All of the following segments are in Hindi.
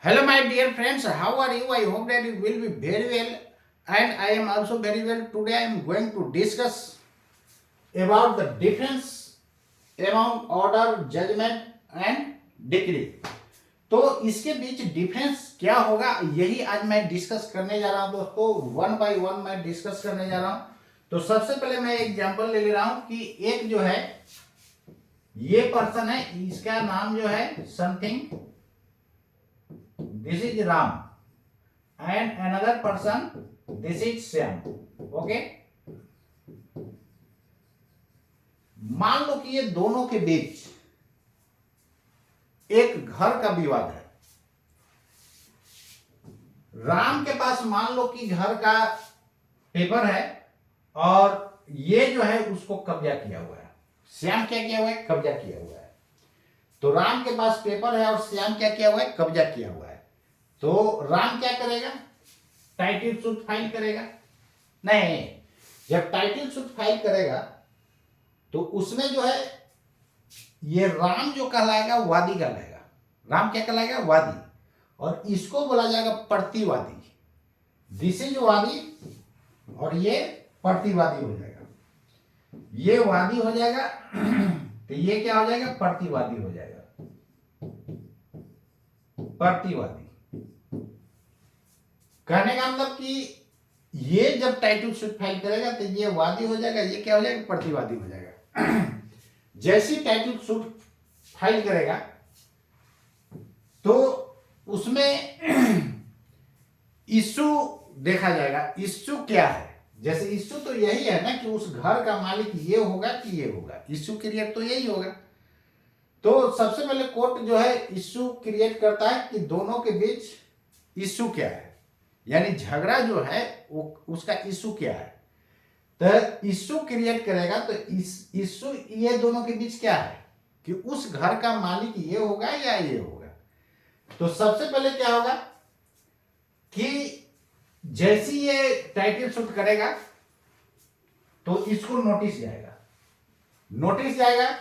Hello, my dear friends. How are you? I hope that you will be very well, and I am also very well. Today, I am going to discuss about the difference among order, judgment and decree. तो इसके बीच डिफरेंस क्या होगा, यही आज मैं डिस्कस करने जा रहा हूं दोस्तों। वन बाय वन मैं डिस्कस करने जा रहा हूं। तो सबसे पहले मैं एग्जांपल ले रहा हूं कि एक जो है ये पर्सन है, इसका नाम जो है something, this is Ram, and another person, this is Shyam. Okay, मान लो कि ये दोनों के बीच एक घर का विवाद है। राम के पास मान लो कि घर का पेपर है और ये जो है उसको कब्जा किया हुआ है। श्याम क्या किया हुआ है? कब्जा किया हुआ है। तो राम के पास पेपर है और श्याम क्या किया हुआ है? कब्जा किया हुआ है। तो राम क्या करेगा? टाइटल सूट फाइल करेगा? नहीं, जब टाइटल सूट फाइल करेगा तो उसमें जो है ये राम जो कहलाएगा वादी कहलाएगा। राम क्या कहलाएगा? वादी। और इसको बोला जाएगा प्रतिवादी। दिस इज वादी और ये प्रतिवादी हो जाएगा। ये वादी हो जाएगा तो ये क्या हो जाएगा? प्रतिवादी हो जाएगा। प्रतिवादी कहने का मतलब कि ये जब टाइटल सूट फाइल करेगा तो ये वादी हो जाएगा, ये क्या हो जाएगा? प्रतिवादी हो जाएगा। जैसी टाइटल सूट फाइल करेगा तो उसमें इश्यू देखा जाएगा। इश्यू क्या है? जैसे इश्यू तो यही है ना कि उस घर का मालिक ये होगा कि ये होगा। इश्यू क्रिएट तो यही होगा। तो सबसे पहले कोर्ट जो है इश्यू क्रिएट करता है कि दोनों के बीच इश्यू क्या है, यानी झगड़ा जो है वो उसका इश्यू क्या है। तो इश्यू क्रिएट करेगा तो इश्यू ये दोनों के बीच क्या है कि उस घर का मालिक ये होगा या ये होगा। तो सबसे पहले क्या होगा कि जैसी ये टाइटल शूट करेगा तो इसको नोटिस जाएगा। नोटिस जाएगा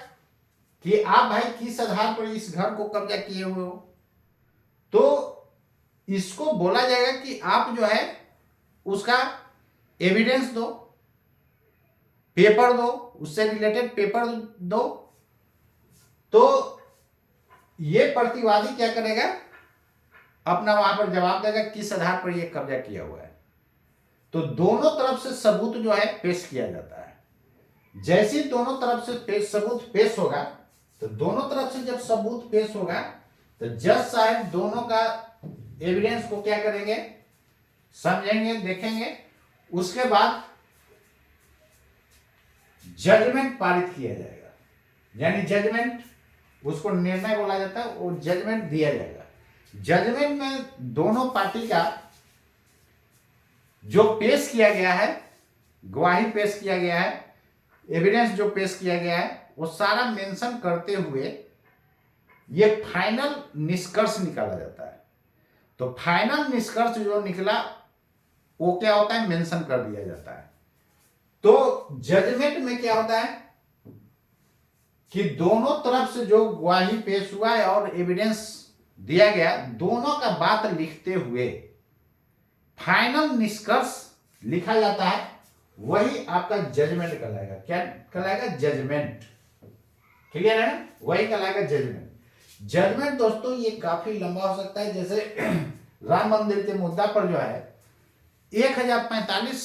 कि आप भाई किस आधार पर इस घर को कब्जा किए हुए हो। तो इसको बोला जाएगा कि आप जो है उसका एविडेंस दो, पेपर दो, उससे रिलेटेड पेपर दो। तो ये प्रतिवादी क्या करेगा? अपना वहां पर जवाब देगा किस आधार पर यह कब्जा किया हुआ है। तो दोनों तरफ से सबूत जो है पेश किया जाता है। जैसे दोनों तरफ से सबूत पेश होगा तो दोनों तरफ से जब सबूत पेश होगा तो जज साहब दोनों का एविडेंस को क्या करेंगे? समझेंगे, देखेंगे। उसके बाद जजमेंट पारित किया जाएगा, यानी जजमेंट, उसको निर्णय बोला जाता है, वो जजमेंट दिया जाएगा। जजमेंट में दोनों पार्टी का जो पेश किया गया है, गवाही पेश किया गया है, एविडेंस जो पेश किया गया है, वो सारा मेंशन करते हुए ये फाइनल निष्कर्ष निकाला जाता है। तो फाइनल निष्कर्ष जो निकला वो क्या होता है? मेंशन कर दिया जाता है। तो जजमेंट में क्या होता है कि दोनों तरफ से जो गवाही पेश हुआ है और एविडेंस दिया गया, दोनों का बात लिखते हुए फाइनल निष्कर्ष लिखा जाता है। वही आपका जजमेंट कहलाएगा। क्या कहलाएगा? जजमेंट। क्लियर है ना? वही कहलाएगा जजमेंट। जजमेंट दोस्तों ये काफी लंबा हो सकता है। जैसे राम मंदिर के मुद्दा पर जो है 1045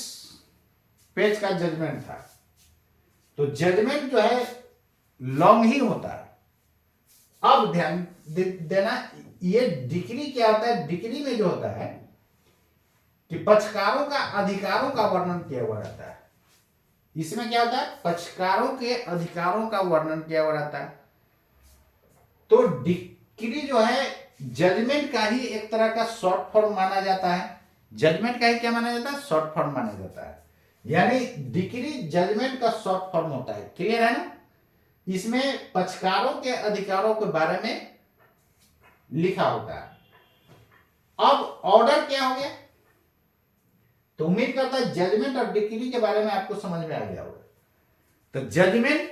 पेज का जजमेंट था। तो जजमेंट जो है लॉन्ग ही होता है। अब ध्यान देना, ये डिक्री क्या होता है? डिक्री में जो होता है कि पक्षकारों का अधिकारों का वर्णन किया हुआ रहता है। इसमें क्या होता है? पक्षकारों के अधिकारों का वर्णन किया हुआ रहता है। तो डिक्री जो है जजमेंट का ही एक तरह का शॉर्ट फॉर्म माना जाता है। जजमेंट का ही क्या माना जाता है? शॉर्ट फॉर्म माना जाता है। यानी डिक्री जजमेंट का शॉर्ट फॉर्म होता है। क्लियर है ना? इसमें पक्षकारों के अधिकारों के बारे में लिखा होता है। अब ऑर्डर क्या हो गया? तो उम्मीद करता है जजमेंट और डिक्री के बारे में आपको समझ में आ गया होगा। तो जजमेंट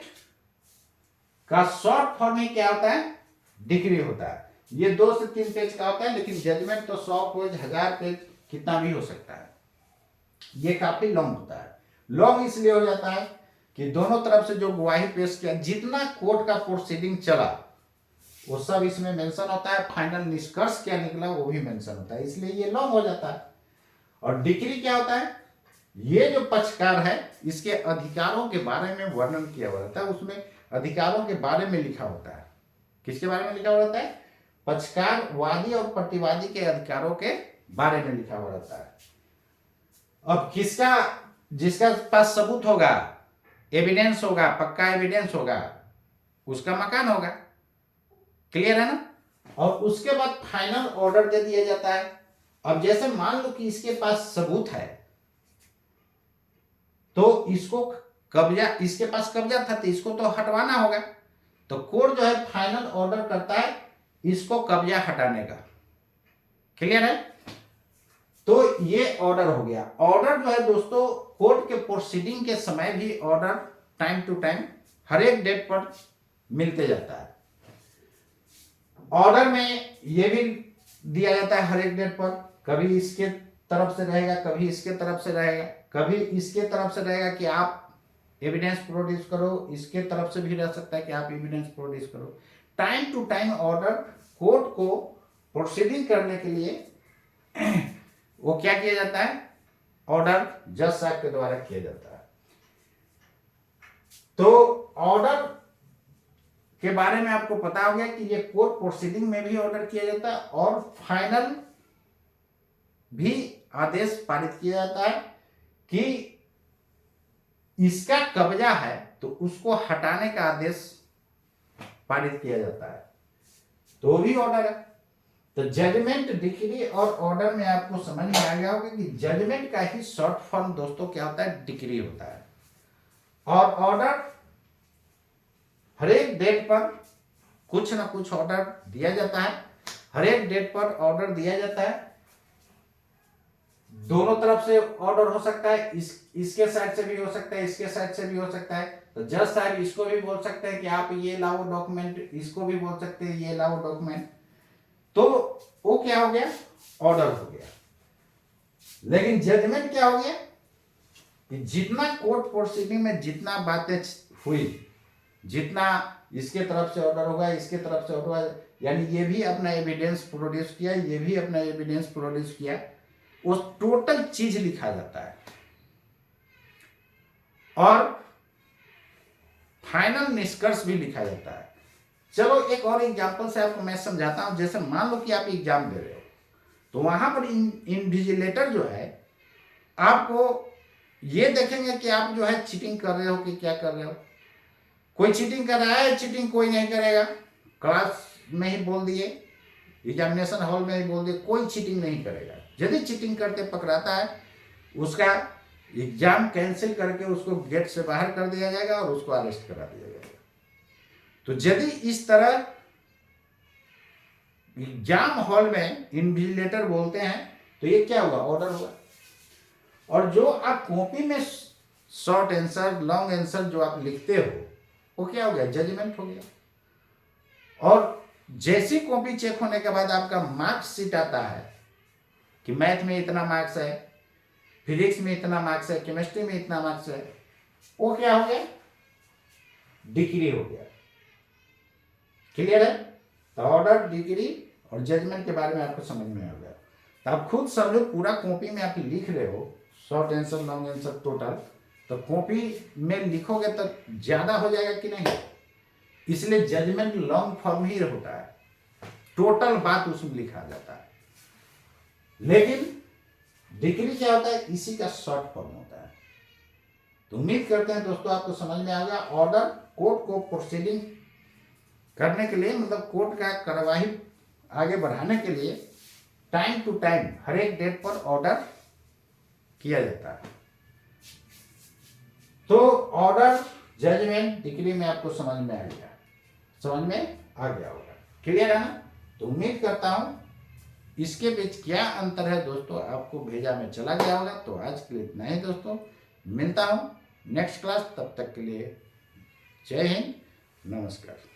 का शॉर्ट फॉर्म में क्या होता है? डिक्री होता है। ये 2 से 3 पेज का होता है, लेकिन जजमेंट तो 100 पेज 1000 पेज कितना भी हो सकता है। ये काफी लॉन्ग होता है। लॉन्ग इसलिए हो जाता है कि दोनों तरफ से जो गवाही पेश किया, जितना कोर्ट का प्रोसीडिंग चला वो सब इसमें मेंशन होता है। फाइनल निष्कर्ष क्या निकला वो भी मेंशन होता है, इसलिए ये लॉन्ग हो जाता है। और डिक्री क्या होता है, ये जो पक्षकार है इसके अधिकारों के बारे में वर्णन किया हुआ रहता है, उसमें अधिकारों के बारे में लिखा होता है। किसके बारे में लिखा हुआ रहता है, पक्षकार, वादी और प्रतिवादी के अधिकारों के बारे में लिखा हुआ रहता है। अब जिसका पास सबूत होगा, एविडेंस होगा, पक्का एविडेंस होगा, उसका मकान होगा। क्लियर है ना। और उसके बाद फाइनल ऑर्डर दे दिया जाता है। अब जैसे मान लो कि इसके पास सबूत है तो इसके पास कब्जा था तो इसको तो हटवाना होगा, तो कोर्ट जो है फाइनल ऑर्डर करता है इसको कब्जा हटाने का। क्लियर है। तो ये ऑर्डर हो गया। ऑर्डर जो है दोस्तों कोर्ट के प्रोसीडिंग के समय भी ऑर्डर टाइम टू टाइम हर एक डेट पर मिलते जाता है। ऑर्डर में ये भी दिया जाता है हर एक डेट पर, कभी इसके तरफ से रहेगा, कभी इसके तरफ से रहेगा, कभी इसके तरफ से रहेगा कि आप एविडेंस प्रोड्यूस करो, इसके तरफ से भी रह सकता है कि आप एविडेंस प्रोड्यूस करो। Time to time order court को प्रोसीडिंग करने के लिए वो क्या किया जाता है, ऑर्डर जज साहब के द्वारा किया जाता है। तो ऑर्डर के बारे में आपको पता हो गया कि ये कोर्ट प्रोसीडिंग में भी ऑर्डर किया जाता है और फाइनल भी आदेश पारित किया जाता है कि इसका कब्जा है तो उसको हटाने का आदेश पारित किया जाता है, तो भी ऑर्डर है। तो जजमेंट, डिक्री और ऑर्डर में आपको समझ में आ गया होगा कि जजमेंट का ही शॉर्ट फॉर्म दोस्तों क्या होता है, डिक्री होता है। और ऑर्डर हर एक डेट पर कुछ ना कुछ ऑर्डर दिया जाता है, हर एक डेट पर ऑर्डर दिया जाता है। दोनों तरफ से ऑर्डर हो सकता है, इसके साइड से भी हो सकता है, इसके साइड से भी हो सकता है। तो जज साहब इसको भी बोल सकते हैं कि आप ये लाओ डॉक्यूमेंट, इसको भी बोल सकते हैं ये लाओ डॉक्यूमेंट। तो वो क्या हो गया, ऑर्डर हो गया। लेकिन जजमेंट क्या हो गया कि जितना कोर्ट प्रोसीडिंग में जितना बातें हुई, जितना इसके तरफ से ऑर्डर होगा, इसके तरफ से ऑर्डर होगा, यानी ये भी अपना एविडेंस प्रोड्यूस किया, ये भी अपना एविडेंस प्रोड्यूस किया, वो टोटल चीज लिखा जाता है। और फाइनल निष्कर्ष भी लिखा जाता है। चलो एक और एग्जांपल से आपको मैं समझाता हूं। जैसे मान लो कि आप एग्जाम दे रहे हो, तो वहां पर इन्विजिलेटर जो है आपको ये देखेंगे कि आप जो है चीटिंग कर रहे हो कि क्या कर रहे हो। कोई चीटिंग कर रहा है, चीटिंग कोई नहीं करेगा। क्लास में ही बोल दिए, एग्जामिनेशन हॉल में ही बोल दिए, कोई चीटिंग नहीं करेगा। यदि चीटिंग करते पकड़ाता है, उसका एग्जाम कैंसिल करके उसको गेट से बाहर कर दिया जाएगा और उसको अरेस्ट करा दिया जाएगा। तो यदि इस तरह एग्जाम हॉल में इन्विजिलेटर बोलते हैं तो ये क्या हुआ, ऑर्डर हुआ। और जो आप कॉपी में शॉर्ट आंसर, लॉन्ग आंसर जो आप लिखते हो वो क्या हो गया, जजमेंट हो गया। और जैसी कॉपी चेक होने के बाद आपका मार्क्स शीट आता है कि मैथ में इतना मार्क्स है, फिजिक्स में इतना मार्क्स है, केमिस्ट्री में इतना मार्क्स है, वो क्या हो गया, डिग्री हो गया। क्लियर है। तो ऑर्डर, डिग्री और जजमेंट के बारे में आपको समझ में आ गया। तो आप खुद समझो, पूरा कॉपी में आप लिख रहे हो short answer, long answer total, तो कॉपी में लिखोगे तो ज्यादा हो जाएगा कि नहीं। इसलिए जजमेंट लॉन्ग फॉर्म ही होता है, टोटल बात उसमें लिखा जाता है। लेकिन डिग्री क्या होता है, इसी का शॉर्ट फॉर्म होता है। तो उम्मीद करते हैं दोस्तों आपको समझ में आ गया। ऑर्डर कोर्ट को प्रोसीडिंग करने के लिए, मतलब कोर्ट का कार्यवाही आगे बढ़ाने के लिए टाइम टू टाइम हर एक डेट पर ऑर्डर किया जाता है। तो ऑर्डर, जजमेंट, डिग्री में आपको समझ में आ गया, समझ में आ गया होगा। क्लियर है ना। तो उम्मीद करता हूं इसके बीच क्या अंतर है दोस्तों आपको भेजा में चला गया होगा। तो आज के लिए इतना ही दोस्तों, मिलता हूं नेक्स्ट क्लास, तब तक के लिए जय हिंद, नमस्कार।